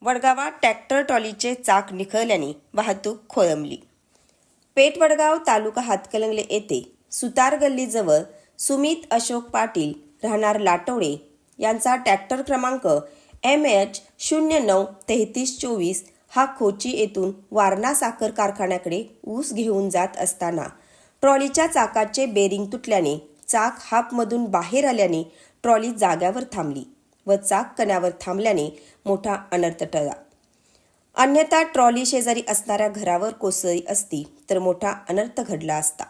वडगावात tractor ट्रॉलीचे चाक निखळल्याने वाहतूक खोळंबली। पेठ वडगाव तालुका हातकणंगले येथे सुतार गल्लीजवळ सुमित अशोक पाटील राहणार लाटवडे यांचा ट्रॅक्टर क्रमांक MH093324 हा खोची येथून वारणा साखर कारखान्याकडे ऊस घेऊन जात असताना ट्रॉलीच्या चाकाचे बेरिंग तुटल्याने चाक हापमधून बाहेर आल्याने ट्रॉली जाग्यावर थांबली व चाक कण्यावर थांबल्याने मोठा अनर्थ टळला। अन्यथा ट्रॉली शेजारी असणाऱ्या घरावर कोसळली असती तर मोठा अनर्थ घडला असता।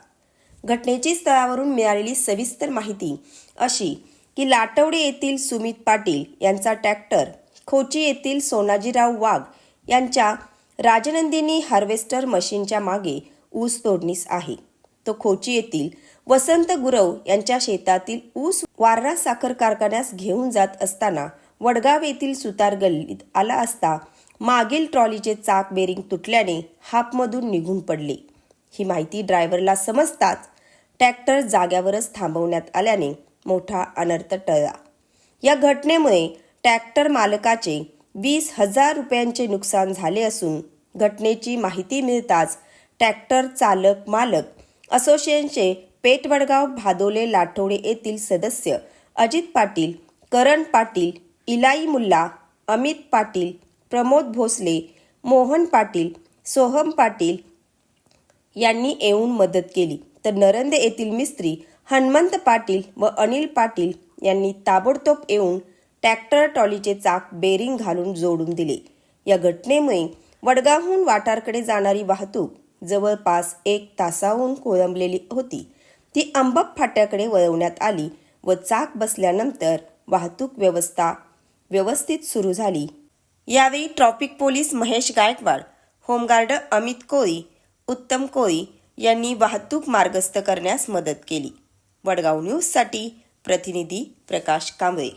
घटनेची स्थळावरून मिळालेली सविस्तर माहिती अशी की लाटवडे येथील सुमित पाटील यांचा ट्रॅक्टर खोची येथील सोनाजीराव वाघ यांच्या राजनंदिनी हार्वेस्टर मशीनच्या मागे ऊस तोडणीस आहे। तो खोची येथील वसंत गुरव यांच्या शेतातील ऊस वारणा साखर कारखान्यास घेऊन जात असताना वडगाव येथील सुतार गल्लीत आला असता मागील ट्रॉलीचे चाक बेरिंग तुटल्याने हापमधून निघून पडले। ही माहिती ड्रायव्हरला समजताच ट्रॅक्टर जाग्यावरच थांबवण्यात आल्याने मोठा अनर्थ टळला। या घटनेमुळे ट्रॅक्टर मालकाचे 20,000 रुपयांचे नुकसान झाले असून घटनेची माहिती मिळताच ट्रॅक्टर चालक मालक असोसिएशनचे पेठ वडगाव भादोले लाठवडे येथील सदस्य अजित पाटील, करण पाटील, इलाई मुल्ला, अमित पाटील, प्रमोद भोसले, मोहन पाटील, सोहम पाटील यांनी येऊन मदत केली तर नरंदे येथील मिस्त्री हनुमंत पाटील व अनिल पाटील यांनी ताबडतोब येऊन ट्रॅक्टर ट्रॉलीचे चाक बेरिंग घालून जोडून दिले। या घटनेमुळे वडगावहून वाठारकडे जाणारी वाहतूक जवळपास 1 तासाहून खोळंबलेली होती ती अंबप फाट्याकडे वळवण्यात आली व चाक बसल्यानंतर वाहतूक व्यवस्था व्यवस्थित सुरू झाली। यावेळी traffic police Mahesh Gaikwad, home guard Amit Koli, Uttam Koli यांनी वाहतूक मार्गस्थ करण्यास मदत केली। वडगाव न्यूजसाठी प्रतिनिधी प्रकाश कांबळे।